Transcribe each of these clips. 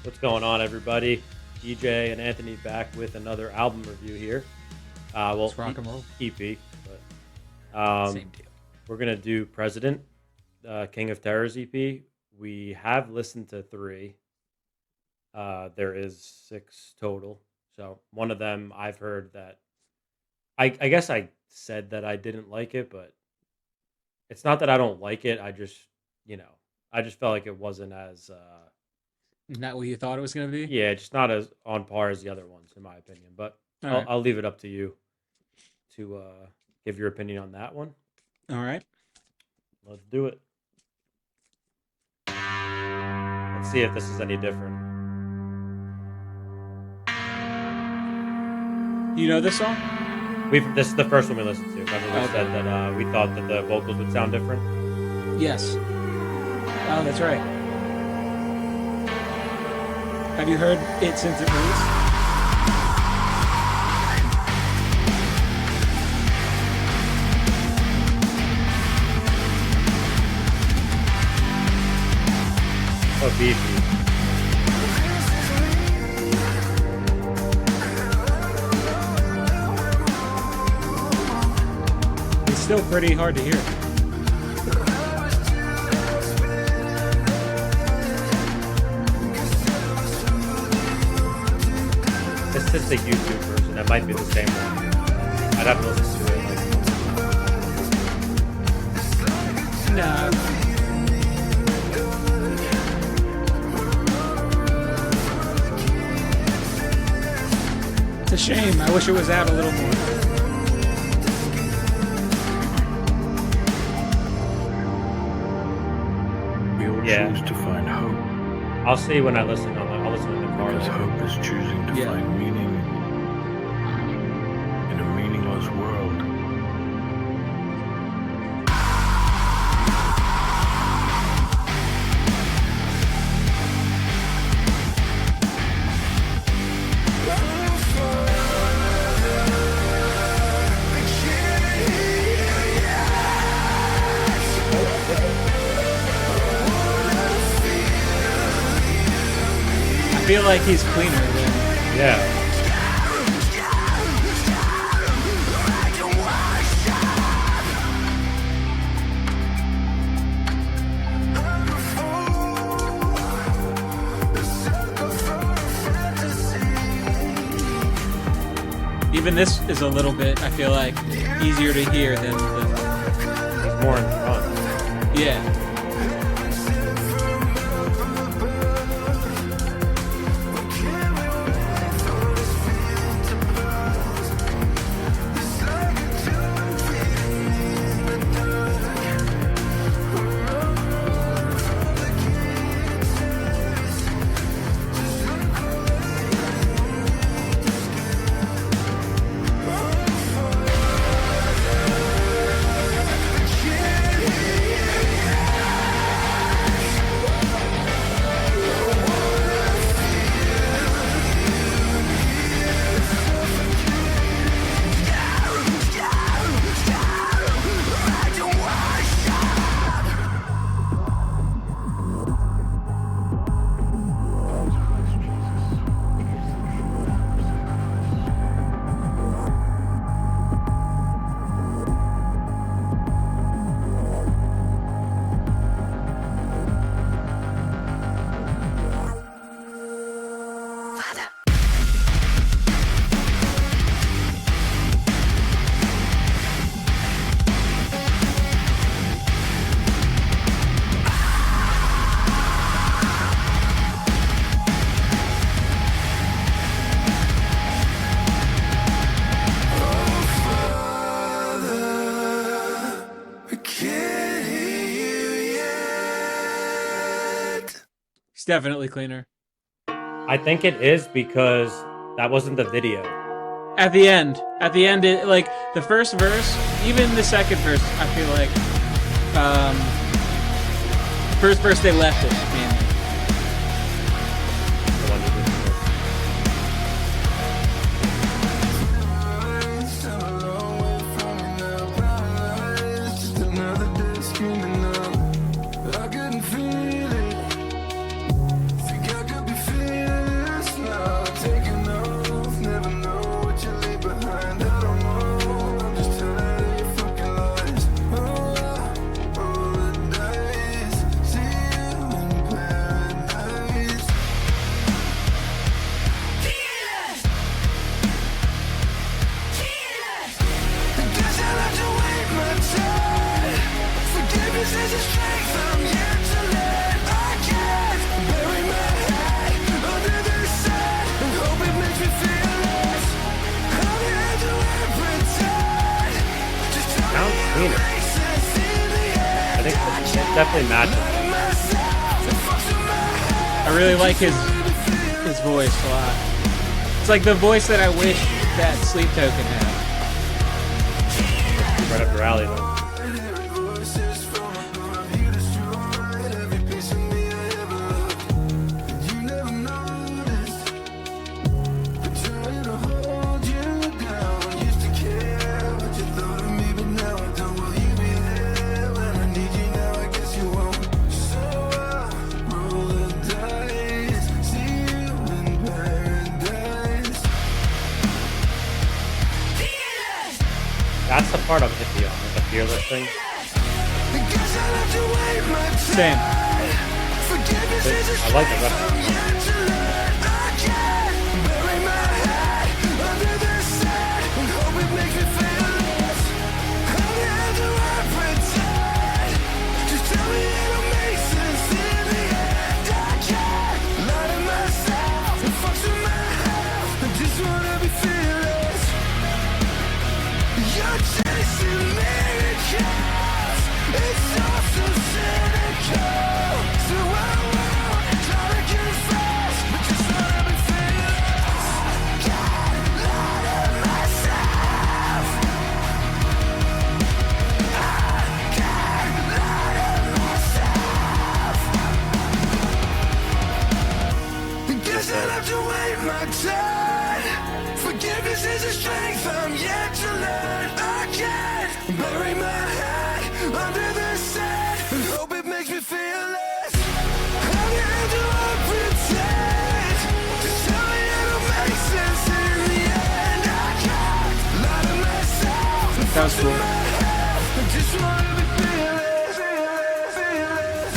What's going on, everybody? DJ and Anthony back with another album review here. Let's rock and roll. EP, but Same deal. we're gonna do President, King of Terrors EP. We have listened to 3. There is 6 total. So one of them I've heard that I guess I said that I didn't like it, but it's not that I don't like it. I just felt like it wasn't as Not what you thought it was going to be? yeah, just not as on par as the other ones, in my opinion. But All I'll, right. I'll leave it up to you to give your opinion on that one. All right. Let's do it. Let's see if this is any different. You know this song? This is the first one we listened to. Remember we Okay. said that we thought that the vocals would sound different. Yes. Oh, that's right. Have you heard it since it released? Oh, beefy. It's still pretty hard to hear. This is the YouTube version. It might be the same one. I'd have to listen to it. No. It's a shame. I wish it was out a little more. We all Yeah. choose to find hope, I'll see when I listen on. I'll listen in the car. because hope is choosing to Yeah. find meaning in a meaningless world. I feel like he's cleaner than. Yeah. Even this is a little bit, I feel like, easier to hear than the. He's more in front. Yeah. He's definitely cleaner. I think it is because that wasn't the video. At the end, it, like the first verse, even the second verse, I feel like, first verse they left it. Man. The one you listened to. I couldn't feel it. Think I could be feeling definitely matches. I really like his voice a lot. It's like the voice that I wish that Sleep Token had. Right up your alley, though. That's the part I'm hippie on, the fearless thing. Same. I like the rest of it. Forgiveness is a strength I'm yet to learn. I can't bury my head under the sand and hope it makes me feel less. How do I pretend to tell me it'll make sense in the end? I can't lie to myself. That was cool. I just wanna be fearless, fearless, fearless.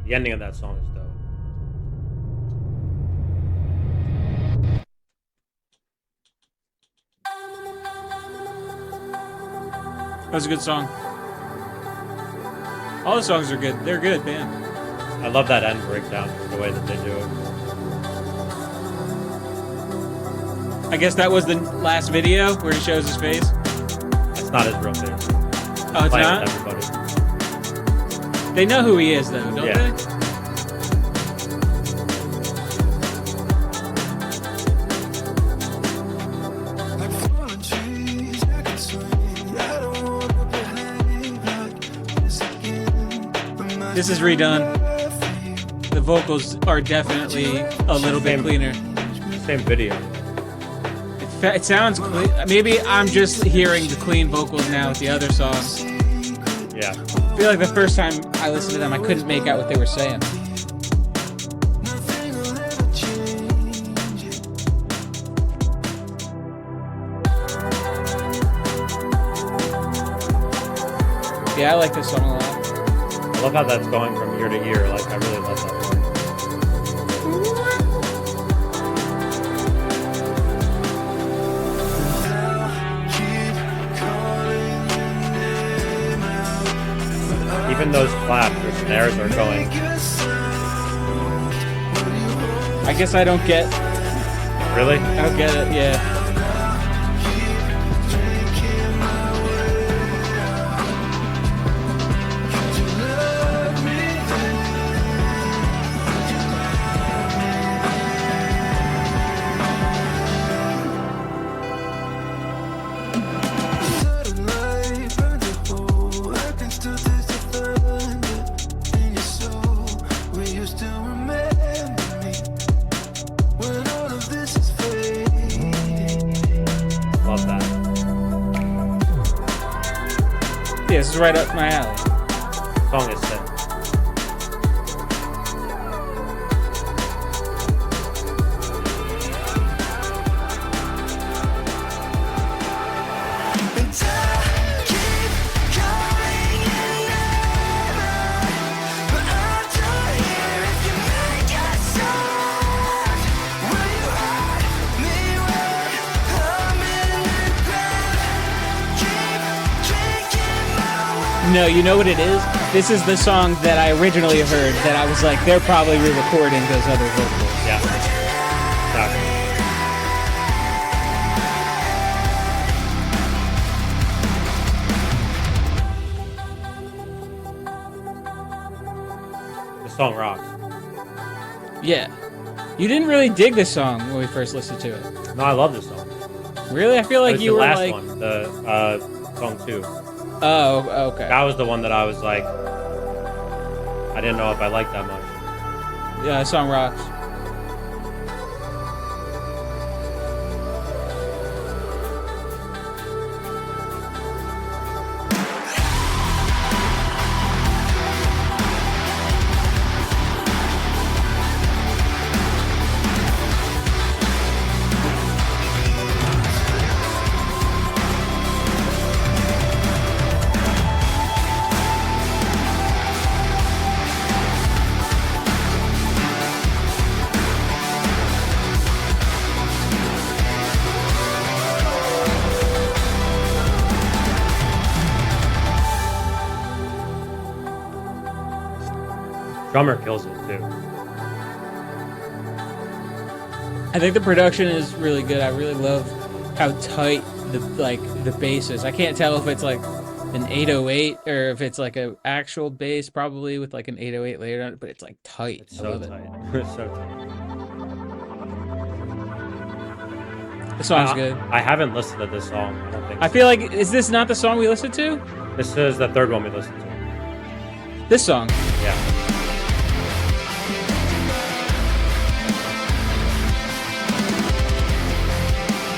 The ending of that song is dope. That was a good song. All the songs are good. They're good, man. I love that end breakdown, the way that they do it. I guess that was the last video where he shows his face. It's not his real face. Oh, it's Playing not? with everybody. They know who he is, though, don't Yeah. they? Like falling trees, I can swing. I don't wanna behave like this again. This is redone. The vocals are definitely a little bit cleaner. Same video. It sounds clean. Maybe I'm just hearing the clean vocals now with the other songs. Yeah. I feel like the first time I listened to them, I couldn't make out what they were saying. Nothing will ever change it. Yeah, I like this song a lot. I love how that's going from year to year. Like, I really love that part. Even those claps, the snares are going. I guess I don't get. Really? I don't get it. Yeah. Love that. Yeah, this is right up my alley. Song is sick. No, you know what it is? This is the song that I originally heard that I was like, they're probably re-recording those other vocals. Yeah. Exactly. The song rocks. Yeah. You didn't really dig this song when we first listened to it. No, I love this song. Really? I feel It like was you the were last like, one, the song 2. oh, okay. That was the one that I was like, I didn't know if I liked that much. Yeah, song rocks. Drummer kills it too. I think the production is really good. I really love how tight the bass is. I can't tell if it's like an 808 or if it's like an actual bass, probably with like an 808 layered on it, but it's like tight. It's I so love it. tight. It's so tight. The song's good. I haven't listened to this song. I don't think. I feel like, is this not the song we listened to? This is the third one we listened to. This song. Yeah.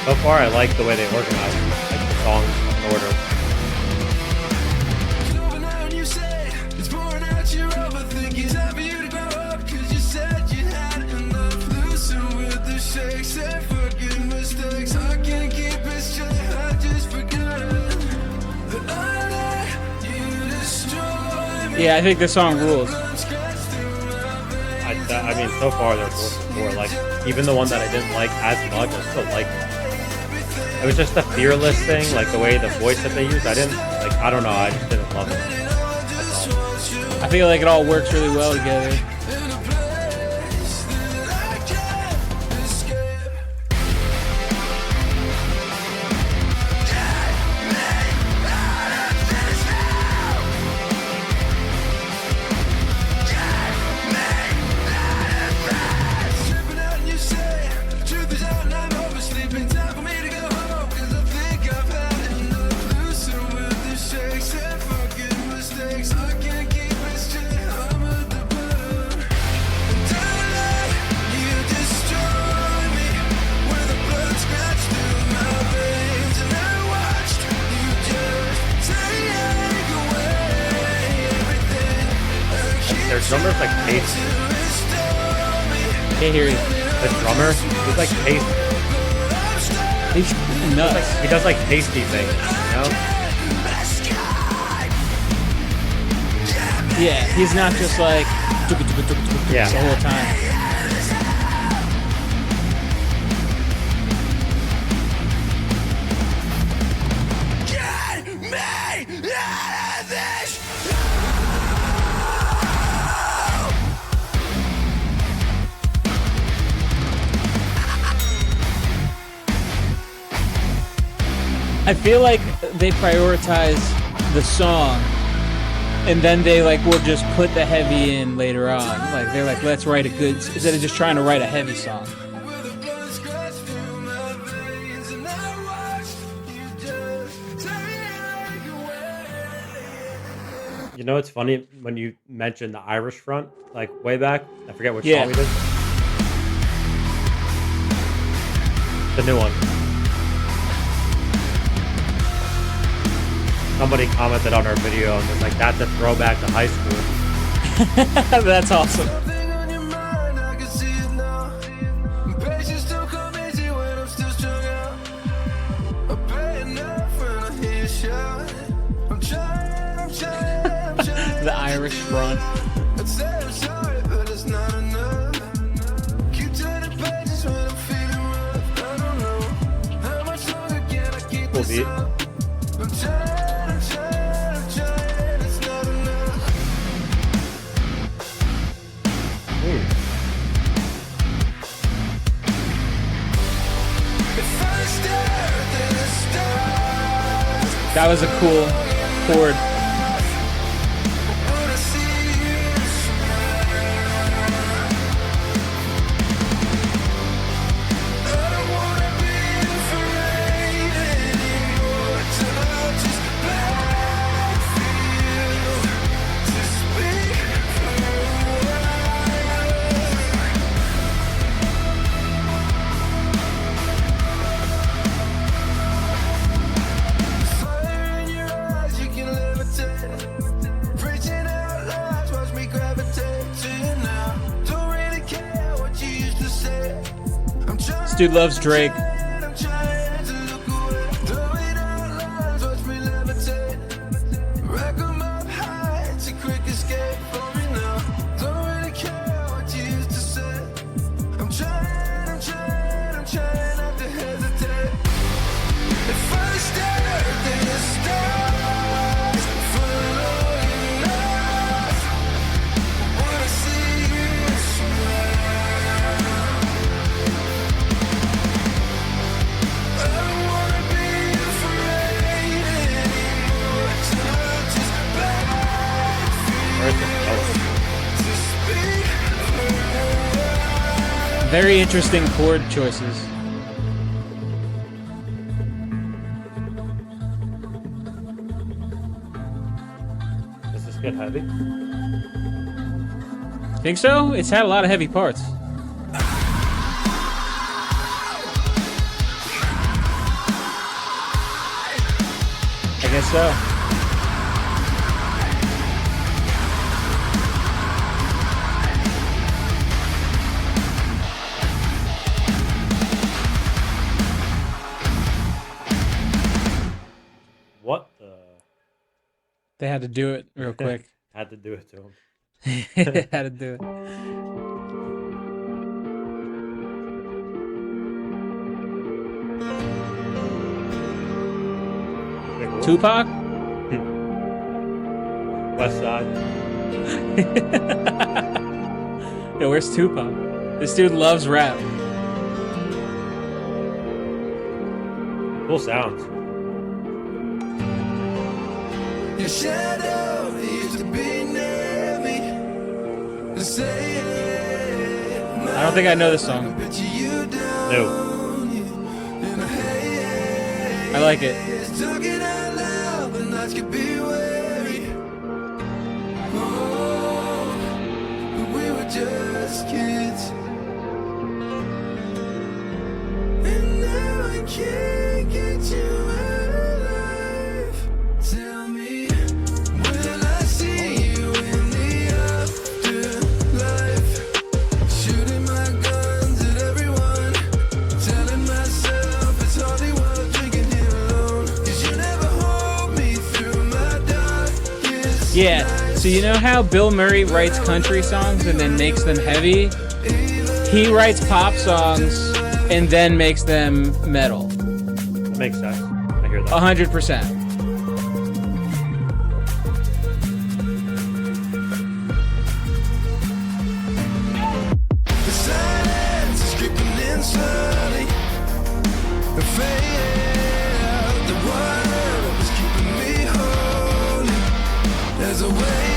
So far, I like the way they organize like the songs in order. Over now and you say it's pouring out your overthinking. Time for you to grow up, 'cause you said you had enough. Loosen with the shakes and fucking mistakes. I can't keep it straight, I just forgot that I let you destroy me. Yeah, I think this song rules. I mean, so far they're both before. Like, even the one that I didn't like as much, I still like it. It was just the fearless thing, like the way the voice that they used. I didn't like. I don't know. I just didn't love it. That's all. I feel like it all works really well together. Their drummer's like pasty. Can't hear you. The drummer, he's like pasty. He's nuts. He does like pasty things, you know? Yeah, he's not just like Yeah. the whole time. Get me out of this! I feel like they prioritize the song and then they like will just put the heavy in later on. Like they're like, let's write a good, instead of just trying to write a heavy song. You know, it's funny when you mentioned the Irish front, like way back. I forget which Yeah. song we did. The new one. Somebody commented on our video and was like, "That's a throwback to high school." That's awesome. Something on your mind, I can see it now. Patience don't come easy when I'm still strung out. I pay enough when I hear you shout. I'm trying. The Irish front. I'd say I'm sorry, but it's not enough. Keep turning pages when I'm feeling rough. I don't know how much longer can I keep Cool this beat. up. I'm trying to That was a cool chord. Wanna see you smile. I don't wanna be afraid anymore. Till I'll just back feel to speak for a while. Fire in your eyes, you can levitate. Preaching out loud, watch me gravitate to you now. Don't really care what you used to say. I'm trying. This dude loves Drake. I'm trying to look away. Throwing out lines, watch me levitate. Rack 'em up high, it's a quick escape for me now. Don't really care what you used to say. I'm trying not to hesitate. If I stare at the stars for long enough, wanna see you smile. I don't wanna be afraid anymore. Till I just back Where's the to speak for a while. Very interesting chord choices. Does this get heavy? Think so? It's had a lot of heavy parts. I guess so. What the? They had to do it real quick. Had to do it to him. Had to do it. Like, what? Tupac? West Side. Yo, where's Tupac? This dude loves rap. Cool sounds. Your shadow used to be near me. Say it. I don't think I know this song. Picture you down No. in a haze. I like it. Talking out loud, but nights could be weary. Oh, but we were just kids. And now I can't get you alive. Tell me, will I see you in the afterlife? Shooting my guns at everyone. Telling myself it's hardly worth drinking here alone. 'Cause you never hold me through my darkest Yeah. So you know how Bill Murray writes country songs and then makes them heavy? He writes pop songs and then makes them metal. That makes sense. I hear that. 100%. The silence is creeping in slowly. The fade out, the world is keeping me holy. There's a way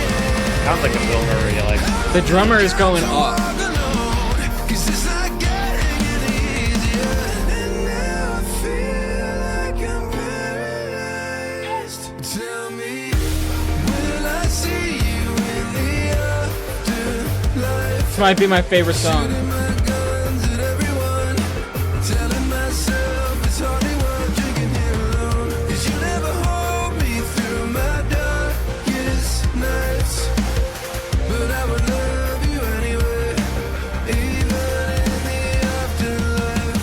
Sounds like a Bill Murray. Like The drummer is going off. walk alone, 'cause it's not getting any easier. And now I feel like I'm paralyzed. Tell me, will I see you in the afterlife? This might be my favorite song. Shooting my guns at everyone. Telling myself it's hardly worth drinking here alone. 'Cause you never hold me through my darkest nights. But I would love you anyway, even in the afterlife.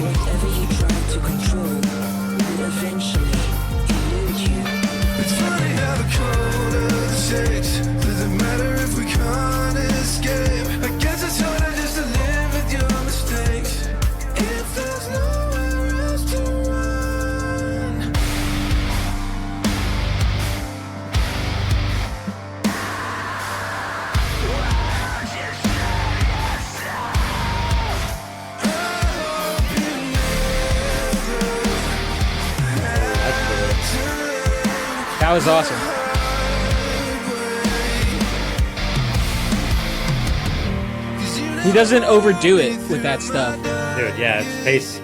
Whatever you try to control will eventually elude you. It's funny how the cold That was awesome. He doesn't overdo it with that stuff, Dude, yeah, it's pace.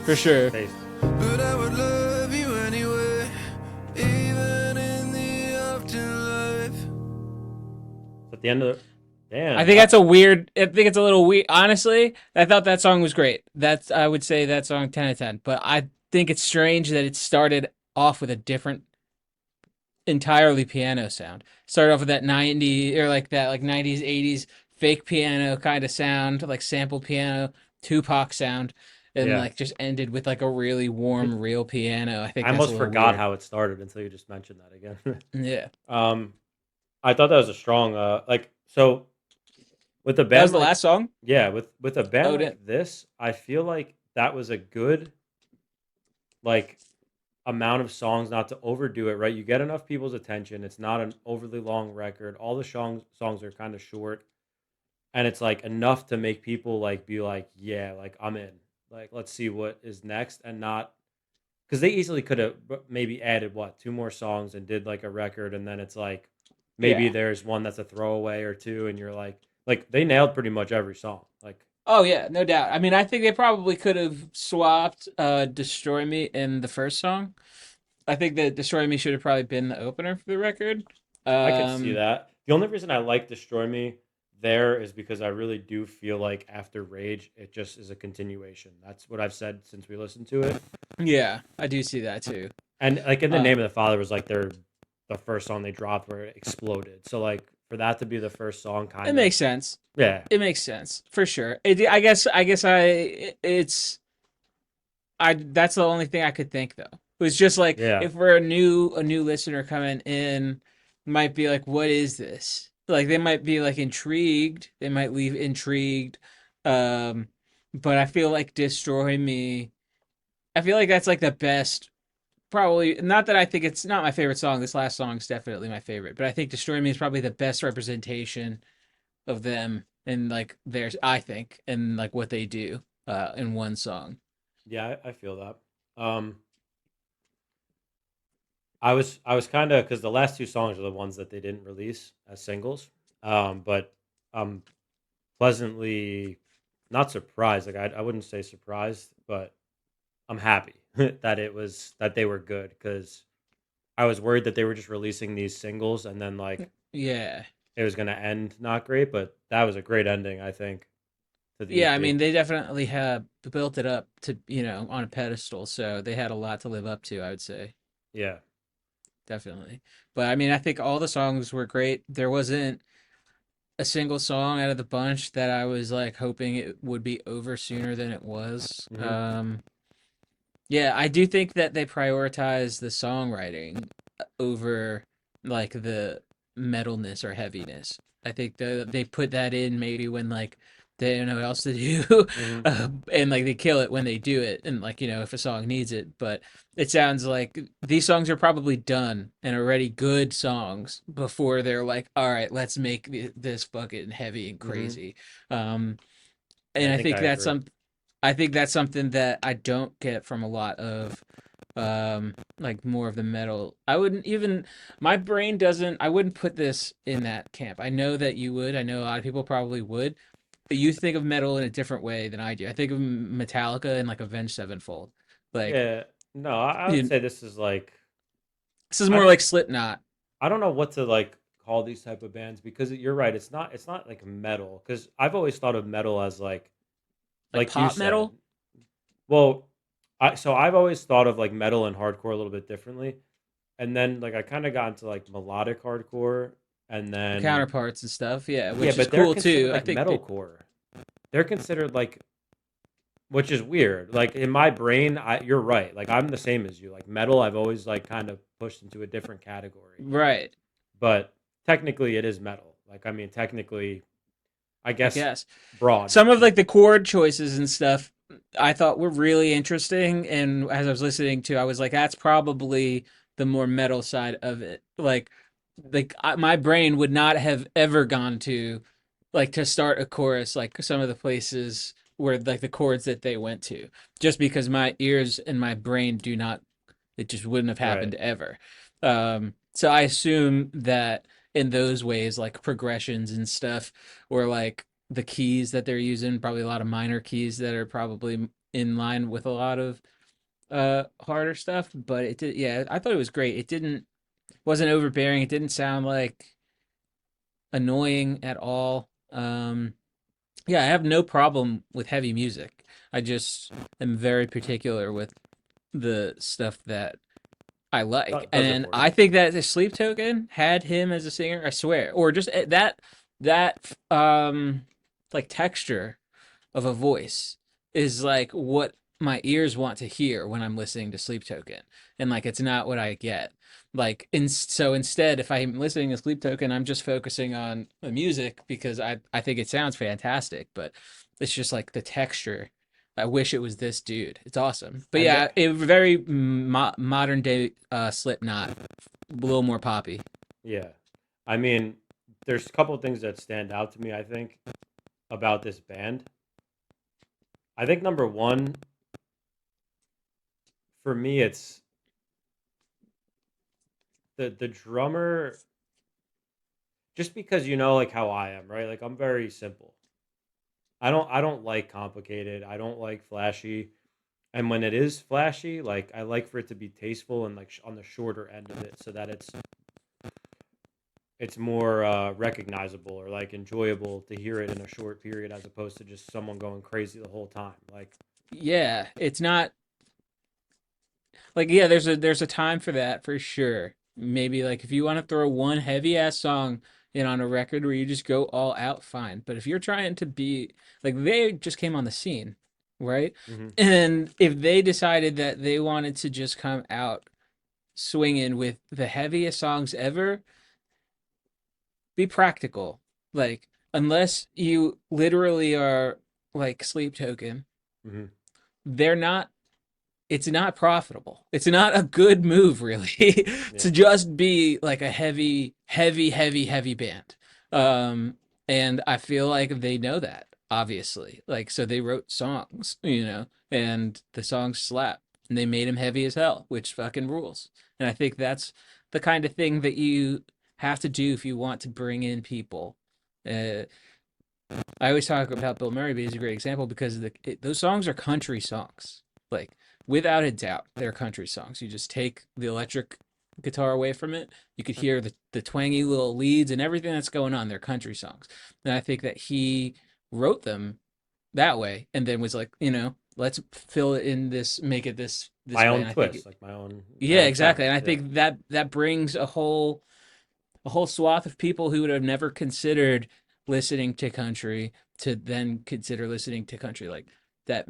for sure. Pace. But I would love you anyway, even in the afterlife. At the end of the. Damn. I think that's a weird. I think it's a little weird. Honestly, I thought that song was great. I would say that song 10 out of 10. But I think it's strange that it started off with a different, entirely piano sound. Started off with that 90 or like that like 90s 80s fake piano kind of sound, like sample piano, Tupac sound, and Yeah. like just ended with like a really warm real piano. I think I that's almost a little forgot weird. how it started until you just mentioned that again. Yeah, I thought that was a strong so with a that band was the like last song. yeah, with a band Oh, like this, I feel like that was a good like amount of songs not to overdo it, right? You get enough people's attention. It's not an overly long record. All the songs are kind of short and it's like enough to make people like be like, yeah, like I'm in. Like let's see what is next and not because they easily could have maybe added what two more songs and did like a record and then it's like maybe Yeah. there's one that's a throwaway or two and you're like they nailed pretty much every song like Oh yeah, no doubt. I mean, I think they probably could have swapped "Destroy Me" in the first song. I think that "Destroy Me" should have probably been the opener for the record. I could see Um, that. The only reason I like Destroy Me there is because I really do feel like after Rage it just is a continuation. That's what I've said since we listened to it. yeah, I do see that too. And like in the Uh, Name of the Father was like the first song they dropped where it exploded. So like for that to be the first song kind it of makes sense. yeah. It makes sense for sure. It's I that's the only thing I could think though. It was just like Yeah. if we're a new listener coming in, might be like, what is this? Like they might be like intrigued. They might leave intrigued. Um, but I feel like "Destroy Me." I feel like that's like the best. Probably not that I think it's not my favorite song. This last song is definitely my favorite, but I think "Destroy Me" is probably the best representation of them and like theirs. I think and like what they do in one song. Yeah, I feel that. I was kind of because the last two songs are the ones that they didn't release as singles. But I'm pleasantly not surprised. Like I wouldn't say surprised, but I'm happy that they were good because I was worried that they were just releasing these singles and then like Yeah. it was gonna end not great. But that was a great ending, I think, to the Yeah, I EP. mean, they definitely have built it up to, on a pedestal, so they had a lot to live up to, I would say. Yeah, Definitely. But I mean, I think all the songs were great. There wasn't a single song out of the bunch that I was like hoping it would be over sooner than it was. hmm Yeah, I do think that they prioritize the songwriting over like the metalness or heaviness. I think they put that in maybe when like they don't know what else to do, hmm and like they kill it when they do it, and like if a song needs it. But it sounds like these songs are probably done and already good songs before they're like, all right, let's make this fucking heavy and hmm crazy. Um, Yeah, and I I think think I that's agree. some. I think that's something that I don't get from a lot of like more of the metal. I wouldn't even my brain doesn't I wouldn't put this in that camp. I know that you would. I know a lot of people probably would. But you think of metal in a different way than I do. I think of Metallica and like Avenged Sevenfold. Like Yeah, no, I would you, say this is like this is I more don't like Slipknot, I don't know what to like call these type of bands because you're right. It's not like metal because I've always thought of metal as like like you pop said. metal, Well, I've always thought of like metal and hardcore a little bit differently, and then like I kind of got into like melodic hardcore, and then counterparts and stuff. Yeah, yeah, which is but they're cool considered too. I like think that, metalcore. They're considered like which is weird. Like in my brain, you're right. Like I'm the same as you. Like metal, I've always like kind of pushed into a different category, right, but technically it is metal. Like I mean, technically, I I guess guess. broad. Some of like the chord choices and stuff I thought were really interesting, and as I was listening to, I was like, that's probably the more metal side of it. My brain would not have ever gone to like to start a chorus like some of the places where like the chords that they went to, just because my ears and my brain do not. It just wouldn't have Right. happened ever. So I assume that in those ways, like progressions and stuff, or like the keys that they're using, probably a lot of minor keys that are probably in line with a lot of harder stuff. But it did, yeah, I thought it was great. It didn't wasn't overbearing. It didn't sound like annoying at all. Yeah, I have no problem with heavy music. I just am very particular with the stuff that I like. Does it And for you. I think that the Sleep Token had him as a singer, I swear. Or just that like texture of a voice is like what my ears want to hear when I'm listening to Sleep Token. And like it's not what I get. Like so instead if I'm listening to Sleep Token, I'm just focusing on the music because I think it sounds fantastic, but it's just like the texture. I wish it was this dude. It's awesome. But And yeah, that, it very modern day Slipknot, a little more poppy. yeah, I mean, there's a couple of things that stand out to me. I think about this band. I think number one for me, it's the drummer. Just because you know, like how I am, right? Like I'm very simple. I don't like complicated. I don't like flashy. And when it is flashy, like I like for it to be tasteful and like on the shorter end of it, so that it's more recognizable or like enjoyable to hear it in a short period as opposed to just someone going crazy the whole time. Like, Yeah, it's not like yeah, there's a time for that for sure. Maybe like if you want to throw one heavy ass song in on a record where you just go all out, fine. But if you're trying to be like they just came on the scene, right? hmm And if they decided that they wanted to just come out swinging with the heaviest songs ever, be practical. Like unless you literally are like Sleep Token, hmm they're not it's not profitable. It's not a good move, really, yeah, to just be like a heavy, heavy, heavy, heavy band. Um, and I feel like they know that, obviously. Like, so they wrote songs, and the songs slap, and they made them heavy as hell, which fucking rules. And I think that's the kind of thing that you have to do if you want to bring in people. Uh, I always talk about Bill Murray, but he's a great example because those songs are country songs. Like, without a doubt, they're country songs. You just take the electric guitar away from it, you could hear the twangy little leads and everything that's going on. They're country songs. And I think that he wrote them that way and then was like, let's fill it in this, make it this my way. own And I think, twist, like my yeah, own sound. exactly. And I Yeah, think that brings a whole swath of people who would have never considered listening to country to then consider listening to country like that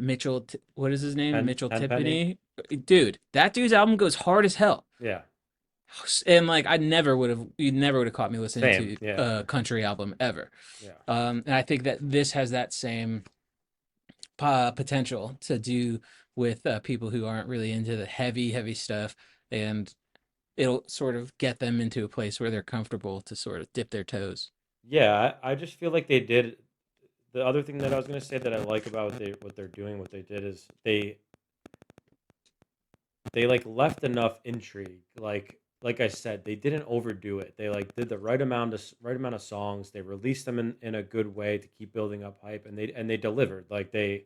what is his name, Mitchell Tenpenny. Timpany, dude, that dude's album goes hard as hell. Yeah, And like you never would have caught me listening same. to Yeah, a country album ever. yeah. And I think that this has that same potential to do with people who aren't really into the heavy heavy stuff, and it'll sort of get them into a place where they're comfortable to sort of dip their toes. Yeah, I just feel like they did. The other thing that I was gonna say that I like about what they're doing, what they did is they like left enough intrigue. Like I said, they didn't overdo it. They like did the right amount of songs. They released them in a good way to keep building up hype, and they delivered. Like the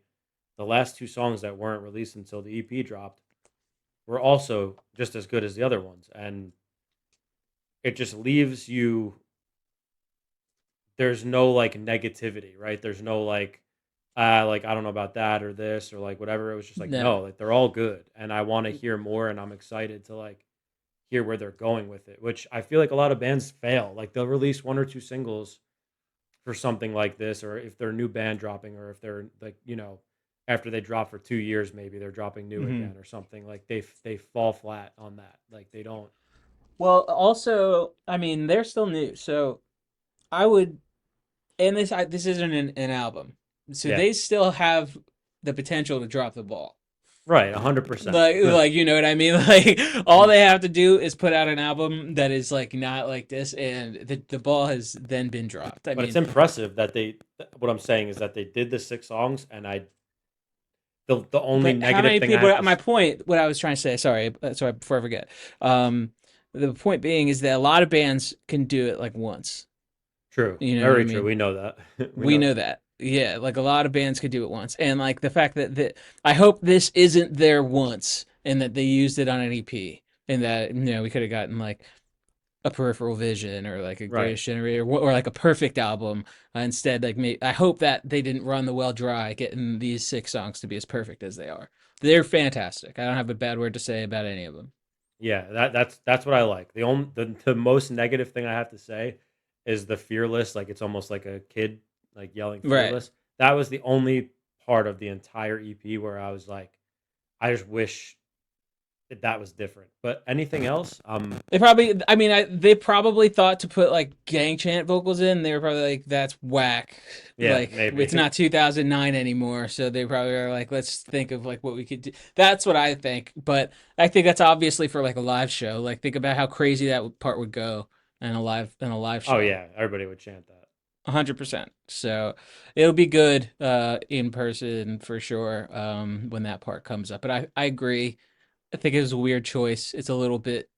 last two songs that weren't released until the EP dropped were also just as good as the other ones, and it just leaves you. There's no like negativity, right? There's no like I don't know about that or this or like whatever. It was just like No. no, like they're all good, and I want to hear more, and I'm excited to like hear where they're going with it. Which I feel like a lot of bands fail. Like they'll release one or two singles for something like this, or if they're a new band dropping, or if they're like after they drop for 2 years, maybe they're dropping new Mhm. again or something. Like they fall flat on that. Like they don't. Well, also, I mean, they're still new, so I would, and this isn't an album, so Yeah, they still have the potential to drop the ball. right, 100%. Like you know what I mean? Like all they have to do is put out an album that is like not like this, and the ball has then been dropped. I But it's mean, impressive that they. What I'm saying is that they did the 6 songs, and the only but how negative many thing I people? have to. My point, what I was trying to say, sorry, before I forget, um, the point being is that a lot of bands can do it like once. True. You know what I Very true. mean? We know that. We We know know that. that. Yeah, like a lot of bands could do it once. And like the fact that I hope this isn't their once and that they used it on an EP and that we could have gotten like a Peripheral Vision or like a Right. Greatest Generator or like a perfect album instead. Like I hope that they didn't run the well dry getting these 6 songs to be as perfect as they are. They're fantastic. I don't have a bad word to say about any of them. Yeah, that's what I like. The most negative thing I have to say is the fearless, like it's almost like a kid like yelling Right. fearless. That was the only part of the entire EP where I was like, I just wish that was different. But anything else, They probably, I mean, they probably thought to put like gang chant vocals in. They were probably like, "That's whack." yeah, Like, it's maybe. not 2009 anymore, so they probably are like, "Let's think of like what we could do." That's what I think, but I think that's obviously for like a live show. Like, think about how crazy that part would go in a live Oh show. yeah, everybody would chant that. 100%. So it'll be good in person for sure when that part comes up. But I agree. I think it was a weird choice. It's a little bit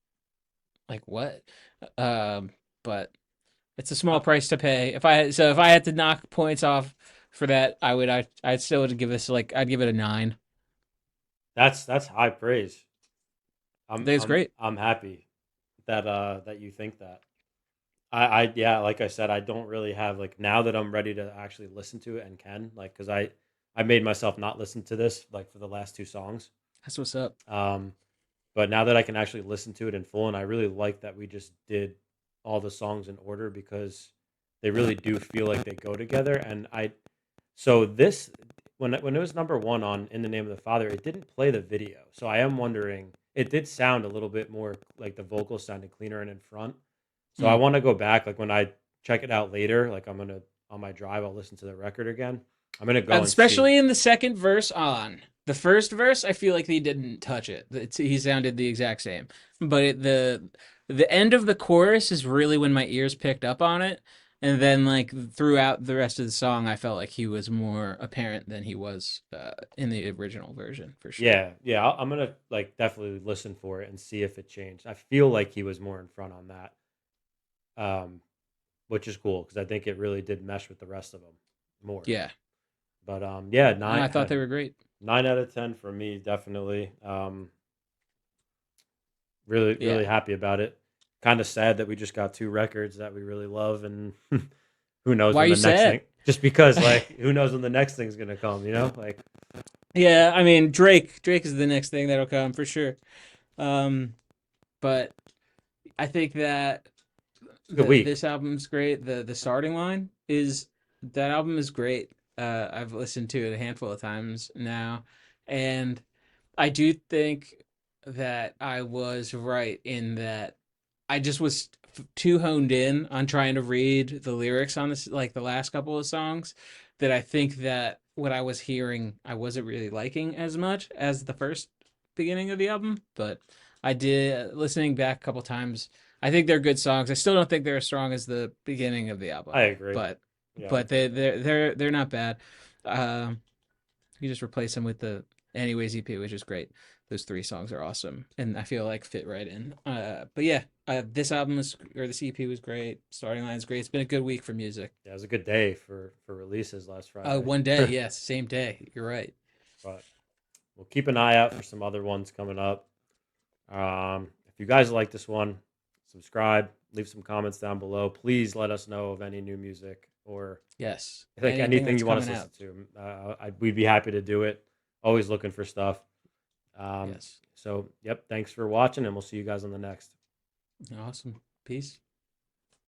like what? Um, but it's a small Uh, price to pay. If I had to knock points off for that, I'd still would give this like I'd give it a 9. that's high praise. I think it's great. I'm happy that you think that. Yeah, like I said, I don't really have like now that I'm ready to actually listen to it and can like because I made myself not listen to this like for the last 2 songs. That's what's up. Um, but now that I can actually listen to it in full, and I really like that we just did all the songs in order because they really do feel like they go together. And so this when it was number one on In the Name of the Father, it didn't play the video. So I am wondering, it did sound a little bit more like the vocals sounded cleaner and in front. So I Mm. want to go back, like when I check it out later, like I'm gonna on my drive, I'll listen to the record again. I'm gonna go and see. Especially in the second verse on. The first verse, I feel like he didn't touch it. He sounded the exact same. But the end of the chorus is really when my ears picked up on it. And then like throughout the rest of the song, I felt like he was more apparent than he was in the original version for sure. Yeah, yeah, I'm gonna like definitely listen for it and see if it changed. I feel like he was more in front on that, um, which is cool because I think it really did mesh with the rest of them more. Yeah, But yeah, I thought they were great. 9 out of 10 for me, definitely. Really, Yeah. really happy about it. Kind of sad that we just got 2 records that we really love, and who knows Why are when you the next thing. sad? Just because, like, who knows when the next thing's gonna come? You know, like Yeah, I mean Drake is the next thing that'll come for sure. Um, but I think that it's a good week. this album's great. The starting line is that album is great. I've listened to it a handful of times now, and I do think that I was right in that I just was too honed in on trying to read the lyrics on this, like the last couple of songs, that I think that what I was hearing I wasn't really liking as much as the first beginning of the album. But I did listening back a couple times. I think they're good songs. I still don't think they're as strong as the beginning of the I album, agree. but Yeah, I they're not bad. Um, you just replace them with the Anyways EP, which is great. Those 3 songs are awesome, and I feel like fit right in. But yeah, this EP was great. Starting line is great. It's been a good week for music. yeah, it was a good day for releases last Friday. One day, yes, same day. You're right. But we'll keep an eye out for some other ones coming up. If you guys like this one, subscribe, leave some comments down below. Please let us know of any new music or Yes, like anything anything that's you want us coming to out. listen to. We'd be happy to do it. Always looking for stuff. Yes, So, yep, thanks for watching, and we'll see you guys on the next. awesome. Peace.